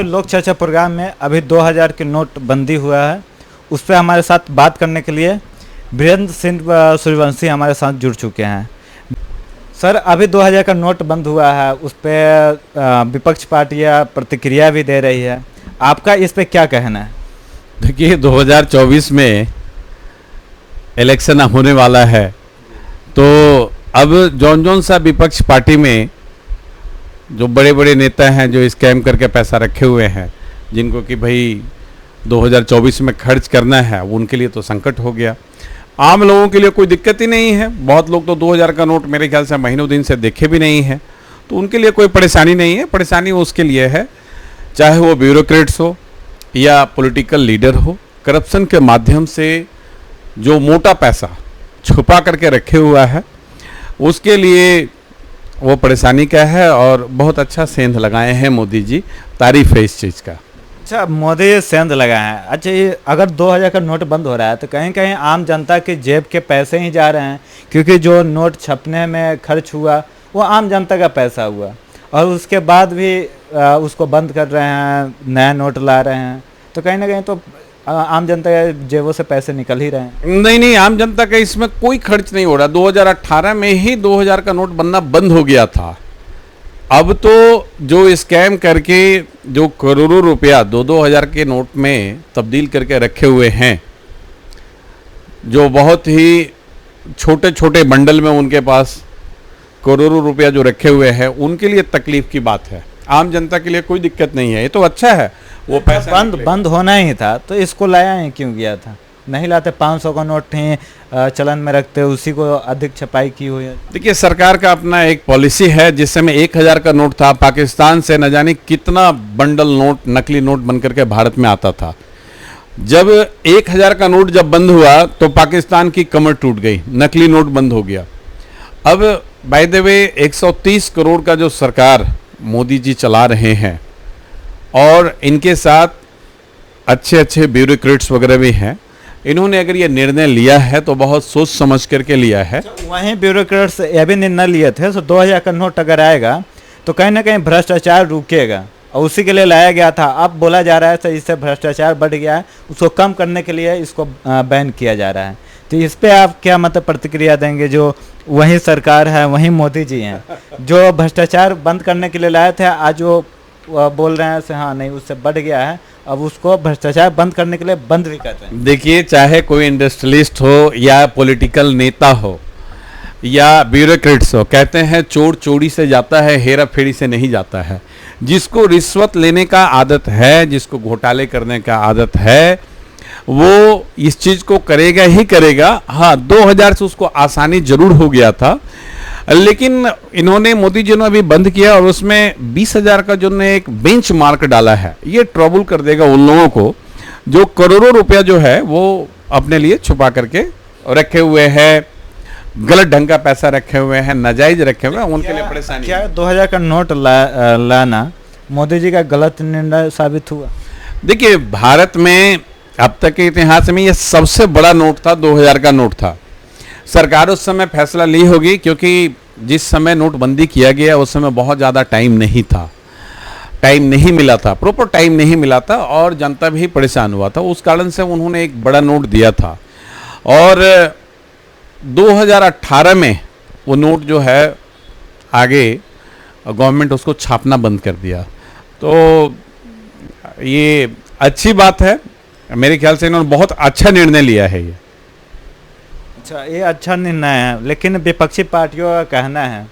लोक चर्चा प्रोग्राम में अभी 2000 की नोट बंदी हुआ है, उस पर हमारे साथ बात करने के लिए वीरेंद्र सिंह सूर्यवंशी हमारे साथ जुड़ चुके हैं। सर, अभी 2000 का नोट बंद हुआ है, उस पर विपक्ष पार्टियां प्रतिक्रिया भी दे रही है, आपका इस पे क्या कहना है? देखिए, 2024 में इलेक्शन होने वाला है, तो अब जौन सा विपक्ष पार्टी में जो बड़े बड़े नेता हैं जो स्कैम करके पैसा रखे हुए हैं, जिनको कि भाई 2024 में खर्च करना है, उनके लिए तो संकट हो गया। आम लोगों के लिए कोई दिक्कत ही नहीं है। बहुत लोग तो 2000 का नोट मेरे ख्याल से महीनों दिन से देखे भी नहीं है, तो उनके लिए कोई परेशानी नहीं है। परेशानी उसके लिए है, चाहे वो ब्यूरोक्रेट्स हो या पॉलिटिकल लीडर हो, करप्शन के माध्यम से जो मोटा पैसा छुपा करके रखे हुआ है, उसके लिए वो परेशानी का है। और बहुत अच्छा सेंध लगाए हैं मोदी जी, तारीफ है इस चीज़ का। अच्छा, मोदी सेंध लगाए हैं। अच्छा, ये अगर 2000 का नोट बंद हो रहा है तो कहीं कहीं आम जनता की जेब के पैसे ही जा रहे हैं, क्योंकि जो नोट छपने में खर्च हुआ वो आम जनता का पैसा हुआ, और उसके बाद भी उसको बंद कर रहे हैं, नया नोट ला रहे हैं, तो कहीं ना कहीं तो आम जनता के जेबों से पैसे निकल ही रहे हैं। नहीं, आम जनता का इसमें कोई खर्च नहीं हो रहा। 2018 में ही 2000 का नोट बनना बंद हो गया था। अब तो जो स्कैम करके जो करोड़ों रुपया 2-2 हज़ार के नोट में तब्दील करके रखे हुए हैं, जो बहुत ही छोटे छोटे बंडल में उनके पास करोड़ों रुपया जो रखे हुए हैं, उनके लिए तकलीफ की बात है। आम जनता के लिए कोई दिक्कत नहीं है, ये तो अच्छा है। वो पैसा बंद होना ही था तो इसको लाया ही क्यों गया था? नहीं लाते, 500 का नोट ही चलन में रखते, उसी को अधिक छपाई की हुई है। देखिए, सरकार का अपना एक पॉलिसी है। जिस समय 1000 का नोट था, पाकिस्तान से न जाने कितना बंडल नोट, नकली नोट बन करके भारत में आता था। जब 1000 का नोट जब बंद हुआ तो पाकिस्तान की कमर टूट गई, नकली नोट बंद हो गया। अब बाय द वे 130 करोड़ का जो सरकार मोदी जी चला रहे हैं, और इनके साथ अच्छे अच्छे ब्यूरोक्रेट्स वगैरह भी हैं, इन्होंने अगर ये निर्णय लिया है तो बहुत सोच समझ करके लिया है। वहीं ब्यूरोक्रेट्स ये भी निर्णय लिए थे, तो 2000 का नोट अगर आएगा तो कहीं ना कहीं भ्रष्टाचार रुकेगा, और उसी के लिए लाया गया था। अब बोला जा रहा है तो इससे भ्रष्टाचार बढ़ गया है, उसको कम करने के लिए इसको बैन किया जा रहा है। तो इस पे आप क्या मतलब प्रतिक्रिया देंगे? जो वही सरकार है, वही मोदी जी हैं, जो भ्रष्टाचार बंद करने के लिए लाए थे, आज वो बोल रहे हैं से हाँ नहीं, उससे बढ़ गया है, अब उसको भ्रष्टाचार बंद करने के लिए बंद भी कर रहे हैं। देखिए, चाहे कोई इंडस्ट्रियलिस्ट हो या पॉलिटिकल नेता हो या ब्यूरोक्रेट्स हो, कहते हैं चोर चोरी से जाता है, हेरा फेरी से नहीं जाता है। जिसको रिश्वत लेने का आदत है, जिसको घोटाले करने का आदत है, वो इस चीज़ को करेगा ही करेगा। हाँ, 2000 से उसको आसानी जरूर हो गया था, लेकिन इन्होंने, मोदी जी ने अभी बंद किया, और उसमें 20,000 का जो ने एक बेंच मार्क डाला है, ये ट्रबल कर देगा उन लोगों को जो करोड़ों रुपया जो है वो अपने लिए छुपा करके रखे हुए हैं, गलत ढंग का पैसा रखे हुए हैं, नाजायज रखे हुए हैं, उनके लिए परेशानी। क्या 2000 का नोट लाना मोदी जी का गलत निर्णय साबित हुआ? देखिए, भारत में अब तक के इतिहास में ये सबसे बड़ा नोट था, 2000 का नोट था। सरकार उस समय फैसला ली होगी, क्योंकि जिस समय नोटबंदी किया गया उस समय बहुत ज़्यादा टाइम नहीं था, टाइम नहीं मिला था, प्रॉपर टाइम नहीं मिला था, और जनता भी परेशान हुआ था। उस कारण से उन्होंने एक बड़ा नोट दिया था, और 2018 में वो नोट जो है आगे गवर्नमेंट उसको छापना बंद कर दिया। तो ये अच्छी बात है, मेरे ख्याल से इन्होंने बहुत अच्छा निर्णय लिया है ये। अच्छा, ये अच्छा निर्णय है, लेकिन विपक्षी पार्टियों का कहना है,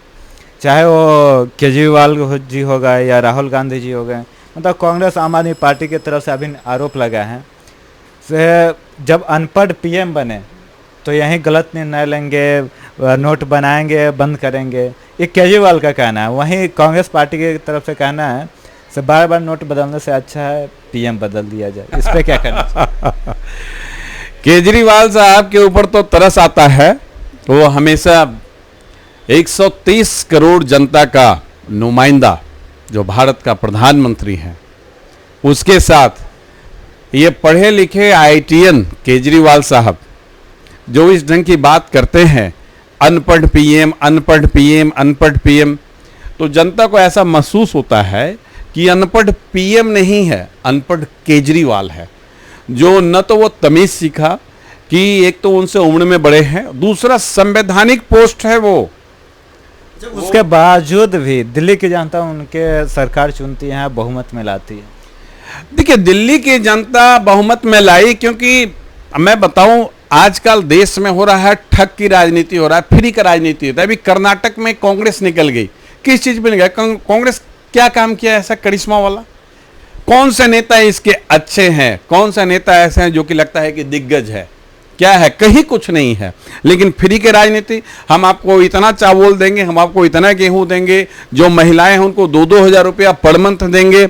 चाहे वो केजरीवाल जी हो गए या राहुल गांधी जी हो गए, मतलब कांग्रेस आम आदमी पार्टी की तरफ से अभी आरोप लगा है से जब अनपढ़ पीएम बने तो यही गलत निर्णय लेंगे, नोट बनाएंगे, बंद करेंगे। ये केजरीवाल का कहना है। वहीं कांग्रेस पार्टी की तरफ से कहना है से बार बार नोट बदलने से अच्छा है पीएम बदल दिया जाए। इस पे क्या कहना? केजरीवाल साहब के ऊपर तो तरस आता है। वो हमेशा 130 करोड़ जनता का नुमाइंदा, जो भारत का प्रधानमंत्री है, उसके साथ ये पढ़े लिखे आईआईटीएन केजरीवाल साहब जो इस ढंग की बात करते हैं, अनपढ़ पीएम, अनपढ़ पीएम, अनपढ़ पीएम, तो जनता को ऐसा महसूस होता है कि अनपढ़ पीएम नहीं है, अनपढ़ केजरीवाल है, जो न तो वो तमीज सीखा कि एक तो उनसे उम्र में बड़े हैं, दूसरा संवैधानिक पोस्ट है वो। उसके बावजूद भी दिल्ली की जनता उनके सरकार चुनती है, बहुमत में लाती है। देखिए, दिल्ली की जनता बहुमत में लाई क्योंकि मैं बताऊं, आजकल देश में हो रहा है ठग की राजनीति, हो रहा है फ्री का राजनीति होता है। अभी कर्नाटक में कांग्रेस निकल गई, किस चीज पे निकल गई? कांग्रेस क्या काम किया ऐसा करिश्मा वाला? कौन से नेता इसके अच्छे हैं, कौन सा नेता ऐसे हैं जो कि लगता है कि दिग्गज है? क्या है? कहीं कुछ नहीं है। लेकिन फ्री के राजनीति, हम आपको इतना चावल देंगे, हम आपको इतना गेहूं देंगे, जो महिलाएं हैं उनको 2-2 हज़ार रुपया पर मंथ देंगे।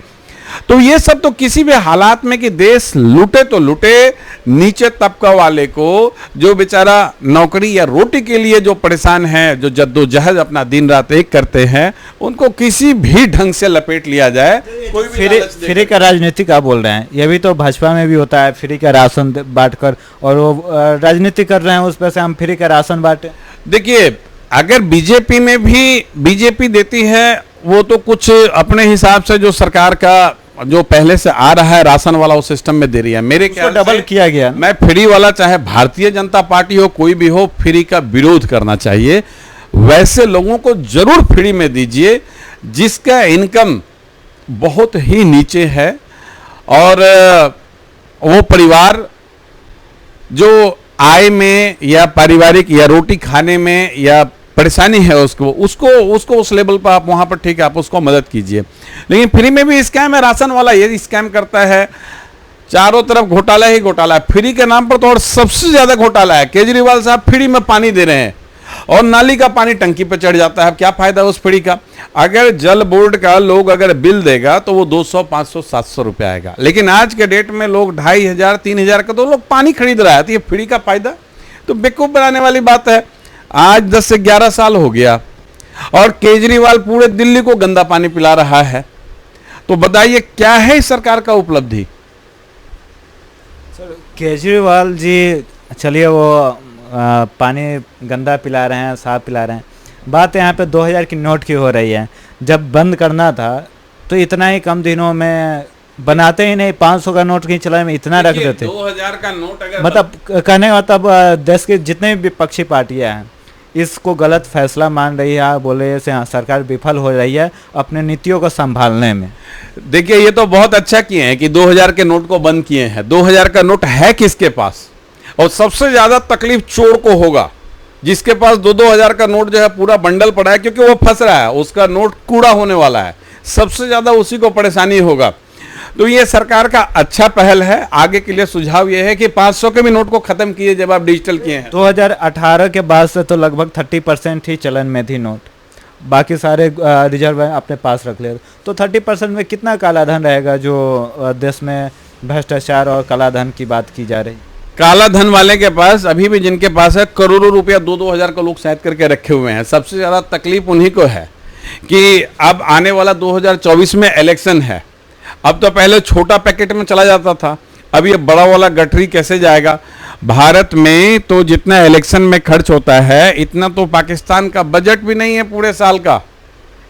तो ये सब तो किसी भी हालात में कि देश लूटे तो लूटे, नीचे तबका वाले को जो बेचारा नौकरी या रोटी के लिए जो परेशान है, जो जद्दोजहद अपना दिन रात एक करते हैं, उनको किसी भी ढंग से लपेट लिया जाए। कोई भी फ्री का राजनीति का बोल रहे हैं, ये भी तो भाजपा में भी होता है, फ्री का राशन बांटकर, और वो राजनीति कर रहे हैं उस पर से हम फ्री का राशन बांटे। देखिए, अगर बीजेपी में भी बीजेपी देती है, वो तो कुछ अपने हिसाब से जो सरकार का जो पहले से आ रहा है राशन वाला, उस सिस्टम में दे रही है। मेरे ख्याल डबल किया गया। मैं फ्री वाला, चाहे भारतीय जनता पार्टी हो, कोई भी हो, फ्री का विरोध करना चाहिए। वैसे लोगों को जरूर फ्री में दीजिए जिसका इनकम बहुत ही नीचे है, और वो परिवार जो आय में या पारिवारिक या रोटी खाने में या परेशानी है उसको उस लेवल पर आप वहां पर, ठीक है, आप उसको मदद कीजिए। लेकिन फ्री में भी स्कैम है। राशन वाला ये स्कैम करता है, चारों तरफ घोटाला ही घोटाला है। फ्री के नाम पर तो और सबसे ज्यादा घोटाला है। केजरीवाल साहब फ्री में पानी दे रहे हैं और नाली का पानी टंकी पर चढ़ जाता है। क्या फायदा उस फ्री का? अगर जल बोर्ड का लोग अगर बिल देगा तो वो 200, 500, 700 रुपया आएगा। लेकिन आज के डेट में लोग 2500, 3000 का तो लोग पानी खरीद रहा है, तो ये फ्री का फायदा? तो बेवकूफ बनाने वाली बात है। आज 10 से 11 साल हो गया और केजरीवाल पूरे दिल्ली को गंदा पानी पिला रहा है। तो बताइए क्या है इस सरकार का उपलब्धि? सर, केजरीवाल जी चलिए वो पानी गंदा पिला रहे हैं, साफ पिला रहे हैं, बात यहाँ पे 2000 की नोट की हो रही है। जब बंद करना था तो इतना ही कम दिनों में बनाते ही नहीं, 500 का नोट कहीं चलाने में इतना रख देते। 2000 का नोट अगर मतलब कहने का मतलब देश के जितने भी विपक्षी पार्टियां हैं इसको गलत फैसला मान रही है, बोले से हाँ, सरकार विफल हो रही है अपने नीतियों को संभालने में। देखिए, ये तो बहुत अच्छा किए हैं कि 2000 के नोट को बंद किए हैं। 2000 का नोट है किसके पास? और सबसे ज्यादा तकलीफ चोर को होगा जिसके पास 2-2 हज़ार का नोट जो है पूरा बंडल पड़ा है, क्योंकि वो फंस रहा है, उसका नोट कूड़ा होने वाला है। सबसे ज्यादा उसी को परेशानी होगा। तो ये सरकार का अच्छा पहल है। आगे के लिए सुझाव ये है कि 500 के भी नोट को खत्म किए जब आप डिजिटल किए हैं। 2018 के बाद से तो लगभग 30% ही चलन में थी नोट, बाकी सारे रिजर्व बैंक अपने पास रख ले। तो 30% में कितना काला धन रहेगा जो देश में भ्रष्टाचार और काला धन की बात की जा रही? काला धन वाले के पास अभी भी, जिनके पास है, करोड़ों रुपया 2-2 हज़ार का लोग शायद करके रखे हुए हैं। सबसे ज्यादा तकलीफ उन्हीं को है कि अब आने वाला 2024 में इलेक्शन है। अब तो पहले छोटा पैकेट में चला जाता था, अब ये बड़ा वाला गठरी कैसे जाएगा? भारत में तो जितना इलेक्शन में खर्च होता है इतना तो पाकिस्तान का बजट भी नहीं है पूरे साल का।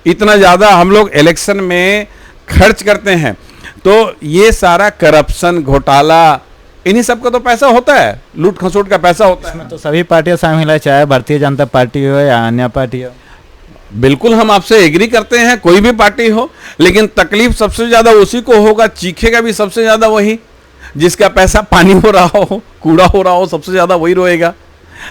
इतना ज़्यादा हम लोग इलेक्शन में खर्च करते हैं। तो ये सारा करप्शन, घोटाला, इन्हीं सब का तो पैसा होता है, लूट खसोट का पैसा होता है। इसमें तो सभी पार्टियां शामिल है, चाहे भारतीय जनता पार्टी हो या अन्य पार्टी हो। बिल्कुल, हम आपसे एग्री करते हैं, कोई भी पार्टी हो, लेकिन तकलीफ सबसे ज्यादा उसी को होगा, चीखेगा भी सबसे ज्यादा वही जिसका पैसा पानी हो रहा हो, कूड़ा हो रहा हो, सबसे ज्यादा वही रोएगा।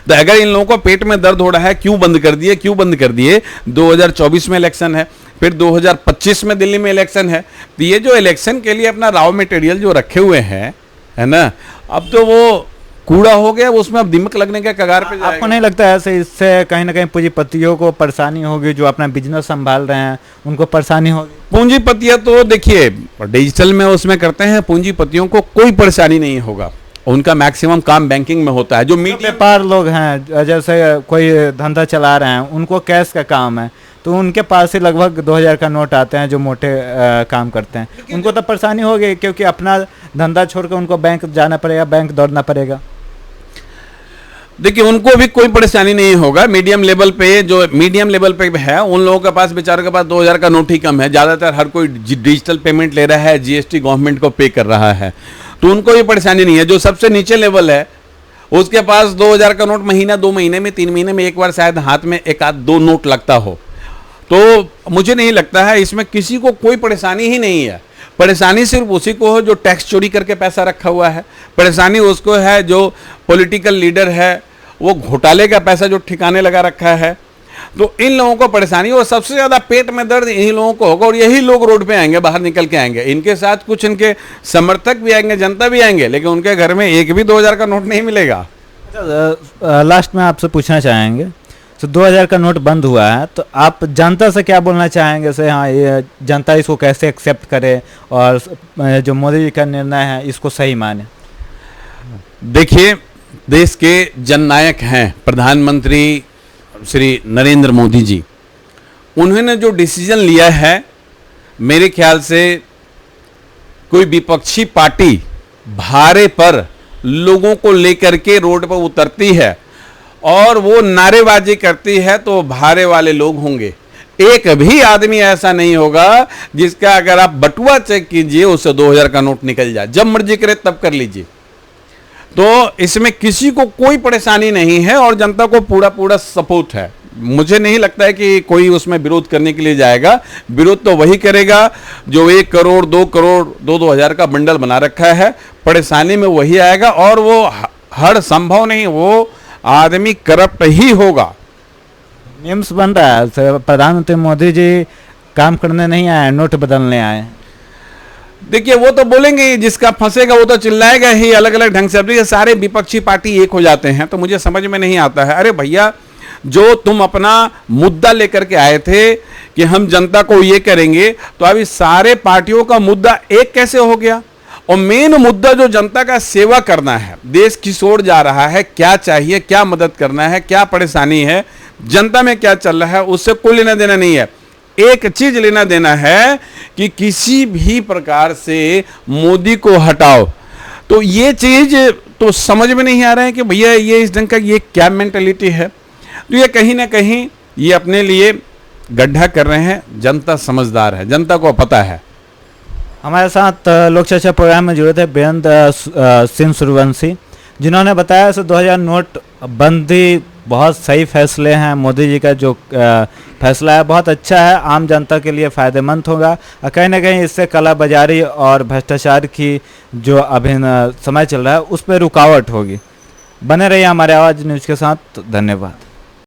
तो अगर इन लोगों को पेट में दर्द हो रहा है, क्यों बंद कर दिए, क्यों बंद कर दिए? 2024 में इलेक्शन है, फिर 2025 में दिल्ली में इलेक्शन है। तो ये जो इलेक्शन के लिए अपना रॉ मटेरियल जो रखे हुए हैं, है ना, अब तो वो कूड़ा हो गया, उसमें अब दिमक लगने के कगार पे जाएगा। आपको नहीं लगता है ऐसे इससे कहीं ना कहीं पूंजीपतियों को परेशानी होगी, जो अपना बिजनेस संभाल रहे हैं उनको परेशानी होगी? पूंजीपतियां तो देखिए डिजिटल में उसमें करते हैं, पूंजीपतियों को कोई परेशानी नहीं होगा। उनका मैक्सिमम काम बैंकिंग में होता है। जो मीडिया व्यापार लोग हैं, जैसे कोई धंधा चला रहे हैं, उनको कैश का काम है, तो उनके पास ही लगभग 2000 का नोट आते हैं जो मोटे काम करते हैं। उनको तो परेशानी होगी, क्योंकि अपना धंधा छोड़कर उनको बैंक जाना पड़ेगा, बैंक दौड़ना पड़ेगा। देखिए उनको भी कोई परेशानी नहीं होगा। मीडियम लेवल पे, जो मीडियम लेवल पे है उन लोगों के पास, बेचारों के पास 2000 का नोट ही कम है। ज़्यादातर हर कोई डिजिटल पेमेंट ले रहा है, जीएसटी गवर्नमेंट को पे कर रहा है, तो उनको भी परेशानी नहीं है। जो सबसे नीचे लेवल है उसके पास 2000 का नोट महीना, 2 महीने में, 3 महीने में एक बार शायद हाथ में एक आध 2 नोट लगता हो, तो मुझे नहीं लगता है इसमें किसी को कोई परेशानी ही नहीं है। परेशानी सिर्फ उसी को हो जो टैक्स चोरी करके पैसा रखा हुआ है, परेशानी उसको है जो पॉलिटिकल लीडर है वो घोटाले का पैसा जो ठिकाने लगा रखा है, तो इन लोगों को परेशानी, और सबसे ज़्यादा पेट में दर्द इन्हीं लोगों को होगा, और यही लोग रोड पे आएंगे, बाहर निकल के आएंगे। इनके साथ कुछ इनके समर्थक भी आएंगे, जनता भी आएंगे, लेकिन उनके घर में एक भी 2000 का नोट नहीं मिलेगा। लास्ट में आपसे पूछना चाहेंगे, तो 2000 का नोट बंद हुआ है, तो आप जनता से क्या बोलना चाहेंगे से, हाँ ये जनता इसको कैसे एक्सेप्ट करे और जो मोदी जी का निर्णय है इसको सही माने? देखिए, देश के जननायक हैं प्रधानमंत्री श्री नरेंद्र मोदी जी, उन्होंने जो डिसीजन लिया है, मेरे ख्याल से कोई विपक्षी पार्टी भारे पर लोगों को लेकर के रोड पर उतरती है और वो नारेबाजी करती है तो भारे वाले लोग होंगे। एक भी आदमी ऐसा नहीं होगा जिसका अगर आप बटुआ चेक कीजिए उससे 2000 का नोट निकल जाए, जब मर्जी करे तब कर लीजिए। तो इसमें किसी को कोई परेशानी नहीं है और जनता को पूरा पूरा सपोर्ट है। मुझे नहीं लगता है कि कोई उसमें विरोध करने के लिए जाएगा। विरोध तो वही करेगा जो 1 करोड़ 2 करोड़ 2-2 हजार का बंडल बना रखा है, परेशानी में वही आएगा, और वो हर संभव नहीं, वो आदमी करप्ट ही होगा। मीम्स बन रहा है, प्रधानमंत्री मोदी जी काम करने नहीं आए, नोट बदलने आए। देखिए वो तो बोलेंगे ही, जिसका फंसेगा वो तो चिल्लाएगा ही अलग अलग ढंग से। अब ये सारे विपक्षी पार्टी एक हो जाते हैं तो मुझे समझ में नहीं आता है। अरे भैया, जो तुम अपना मुद्दा लेकर के आए थे कि हम जनता को ये करेंगे, तो अभी सारे पार्टियों का मुद्दा एक कैसे हो गया? और मेन मुद्दा जो जनता का सेवा करना है, देश किस ओर जा रहा है, क्या चाहिए, क्या मदद करना है, क्या परेशानी है, जनता में क्या चल रहा है, उससे कोई लेना देना नहीं है। एक चीज लेना देना है कि किसी भी प्रकार से मोदी को हटाओ। तो ये चीज तो समझ में नहीं आ रहा है कि भैया ये इस ढंग का ये क्या मेंटालिटी है। तो ये कहीं ना कहीं ये अपने लिए गड्ढा कर रहे हैं। जनता समझदार है, जनता को पता है। हमारे साथ लोक चर्चा प्रोग्राम में जुड़े थे वीरेंद्र सिंह सूर्यवंशी, जिन्होंने बताया कि 2000 नोट बंदी बहुत सही फैसले हैं। मोदी जी का जो फैसला है बहुत अच्छा है, आम जनता के लिए फ़ायदेमंद होगा, और कहीं ना कहीं इससे काला बाजारी और भ्रष्टाचार की जो अभी समय चल रहा है उस पर रुकावट होगी। बने रहिए हमारे आवाज़ न्यूज़ के साथ। धन्यवाद।